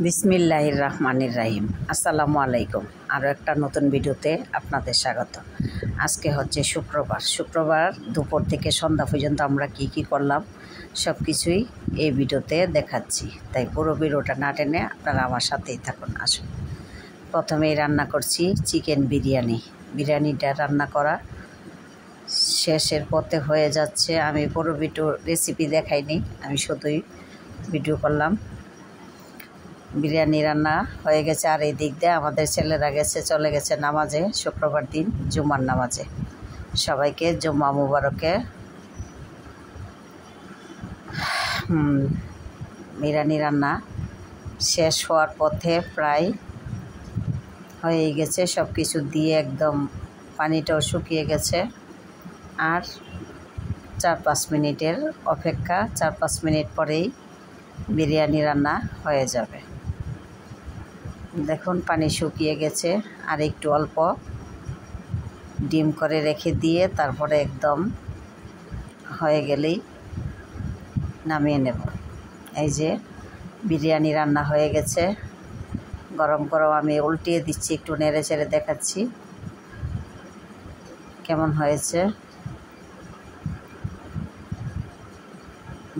বিসমিল্লাহির রহমানির রহিম। আসসালামু আলাইকুম। আরও একটা নতুন ভিডিওতে আপনাদের স্বাগত। আজকে হচ্ছে শুক্রবার দুপুর থেকে সন্ধ্যা পর্যন্ত আমরা কি করলাম সব কিছুই এই ভিডিওতে দেখাচ্ছি, তাই পুরো ভিডিওটা না টেনে আপনারা আমার সাথেই থাকুন। আসুন, প্রথমেই রান্না করছি চিকেন বিরিয়ানিটা রান্না করা শেষের পথে হয়ে যাচ্ছে। আমি পুরো ভিডিও রেসিপি দেখাইনি, আমি শুধুই ভিডিও করলাম। বিরিয়ানি রান্না হয়ে গেছে, আর এই দিক দিয়ে আমাদের ছেলেরা চলে গেছে নামাজে, শুক্রবার দিন জুমার নামাজে। সবাইকে জুম্মা মুবারকে। বিরিয়ানি রান্না শেষ হওয়ার পথে প্রায় হয়ে গেছে, সব কিছু দিয়ে একদম পানিটাও শুকিয়ে গেছে। আর 4-5 মিনিটের অপেক্ষা, 4-5 মিনিট পরেই বিরিয়ানি রান্না হয়ে যাবে। দেখুন পানি শুকিয়ে গেছে, আর একটু অল্প ডিম করে রেখে দিয়ে তারপরে একদম হয়ে গেলেই নামিয়ে নেব। এই যে বিরিয়ানি রান্না হয়ে গেছে, গরম গরম আমি উল্টিয়ে দিচ্ছি, একটু নেড়ে চেড়ে দেখাচ্ছি কেমন হয়েছে।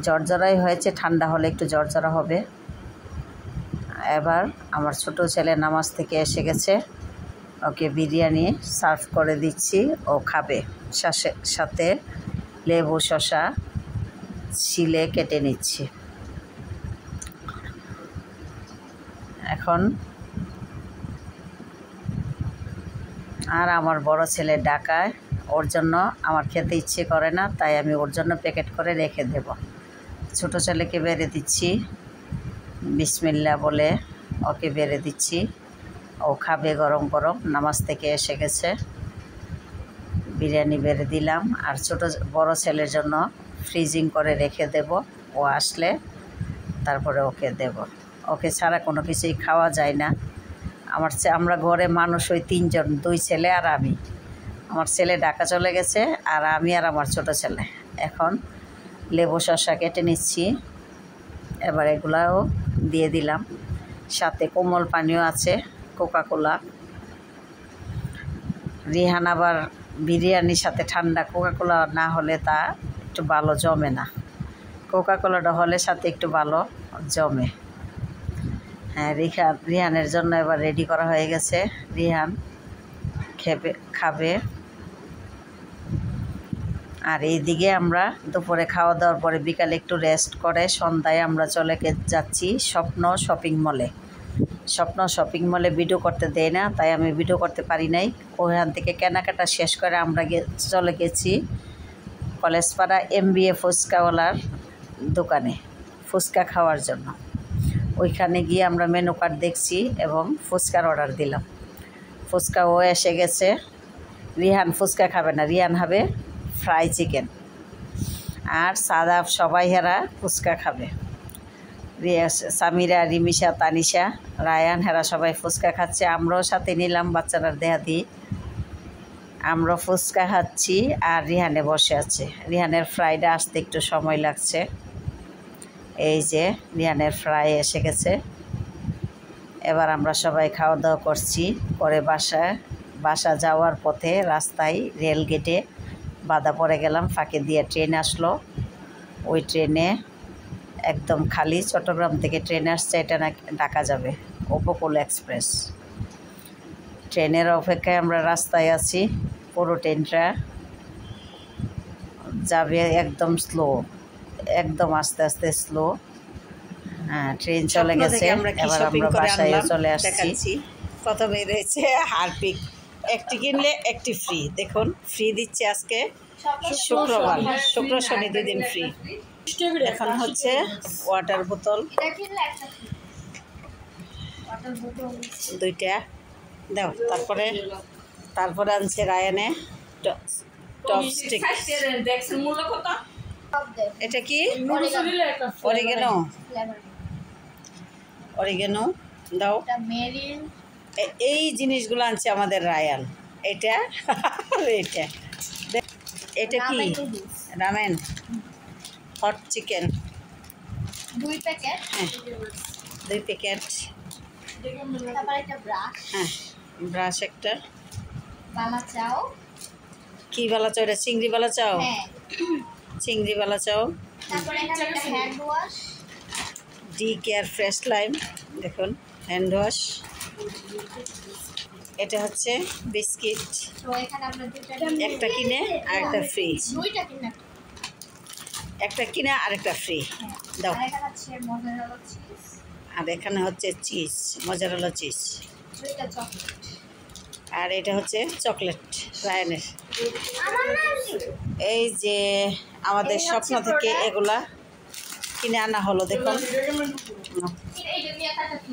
জর্জরাই হয়েছে, ঠান্ডা হলে একটু জর্জরা হবে। এবার আমার ছোট ছেলে নামাজ থেকে এসে গেছে, ওকে বিরিয়ানি সার্ভ করে দিচ্ছি, ও খাবে। সাথে লেবু শসা ছিলে কেটে নিচ্ছি। এখন আর আমার বড় ছেলে ডাকায়, ওর জন্য আমার খেতে ইচ্ছে করে না, তাই আমি ওর জন্য প্যাকেট করে রেখে দেব। ছোট ছেলেকে বেড়ে দিচ্ছি, বিসমিল্লাহ বলে ওকে বেড়ে দিচ্ছি, ও খাবে গরম গরম। নামাজ থেকে এসে গেছে, বিরিয়ানি বেড়ে দিলাম। আর বড় ছেলের জন্য ফ্রিজিং করে রেখে দেব, ও আসলে তারপরে ওকে দেব। ওকে ছাড়া কোনো কিছুই খাওয়া যায় না। আমরা ঘরে মানুষ ওই 3 জন, 2 ছেলে আর আমি। আমার ছেলে ঢাকা চলে গেছে, আর আমি আর আমার ছোট ছেলে। এখন লেবু শসা কেটে নিচ্ছি, এবার এগুলাও দিয়ে দিলাম। সাথে কোমল পানীয় আছে, কোকাকোলা। রিহান আবার বিরিয়ানির সাথে ঠান্ডা কোকাকোলা না হলে তা একটু ভালো জমে না, কোকাকোলাটা হলে সাথে একটু ভালো জমে। হ্যাঁ, রিহানের জন্য এবার রেডি করা হয়ে গেছে, রিহান খাবে। আর এইদিকে আমরা দুপুরে খাওয়া দাওয়ার পরে বিকালে একটু রেস্ট করে সন্ধ্যায় আমরা চলে যাচ্ছি স্বপ্ন শপিং মলে ভিডিও করতে দেয় না, তাই আমি ভিডিও করতে পারি নাই। ওখান থেকে কেনাকাটা শেষ করে আমরা চলে গেছি কলেজপাড়া MBA ফুচকাওয়ালার দোকানে ফুচকা খাওয়ার জন্য। ওইখানে গিয়ে আমরা মেনু কার্ড দেখছি এবং ফুচকার অর্ডার দিলাম। ফুচকা ও এসে গেছে। রিহান ফুচকা খাবে না, রিহান খাবে ফ্রাই চিকেন। আর সাদা সবাই হেরা ফুচকা খাবে। সামিরা, রিমিশা, তানিশা, রায়ান হেরা সবাই ফুচকা খাচ্ছে। আমরাও সাথে নিলাম, বাচ্চারা দেহা দিই। আমরা ফুচকা খাচ্ছি আর রিহানে বসে আছে। রিহানের ফ্রাইটা আসতে একটু সময় লাগছে। এই যে রিহানের ফ্রাই এসে গেছে। এবার আমরা সবাই খাওয়া দাওয়া করছি, করে বাসা যাওয়ার পথে রাস্তায় রেলগেটে বাধা পড়ে গেলাম। ফাঁকে দিয়ে ট্রেন আসলো, ওই ট্রেনে একদম খালি। চট্টগ্রাম থেকে ট্রেন আসছে, এটা না ঢাকা যাবে, উপকূল এক্সপ্রেস। ট্রেনের অপেক্ষায় আমরা রাস্তায় আছি। পুরো ট্রেনটা যাবে একদম স্লো, একদম আস্তে আস্তে স্লো। হ্যাঁ, ট্রেন চলে গেছে। এবার আমরা বাসায় চলে আসছি। প্রথমে রয়েছে হারপিক, একটি কিনলে একটি ফ্রি। দেখুন, ফ্রি দিচ্ছে আজকে শুক্রবার, শুক্র শনি 2 দিন ফ্রি। এখন হচ্ছে ওয়াটার বোতল 2টা দাও। তারপরে আনছে রায়ানে টপস্টিক। এটা কি অরিগেনো দাও। এই জিনিসগুলো আনছে আমাদের রায়ান। এটা কি রামেন, হট চিকেন 2 প্যাকেট। তারপর একটা ব্রাশ, হ্যাঁ ব্রাশ একটা। বালা চাও। কি বালা চাও এটা? চিংড়ি বালা চাও? হ্যাঁ। চিংড়ি বালা চাও। তারপর এখানে একটা hand wash, D care fresh lime, দেখুন হ্যান্ড ওয়াশ। এটা হচ্ছে বিস্কিট, তো এখানে আমরা একটা কিনে আর একটা ফ্রি। দুইটা কিনা। একটা কিনে আর একটা ফ্রি দাও। আর এখানে আছে মোজারেলা চিজ, আর এখানে হচ্ছে চিজ, মোজারেলা চিজ। দুইটা চকলেট। আর এটা হচ্ছে চকলেট রায়ানের। আমার না এই যে আমাদের এই স্বপ্ন হচ্ছে থেকে product। এগুলা কিনে আনা হলো, দেখুন। এই দুনিয়া কাটা কি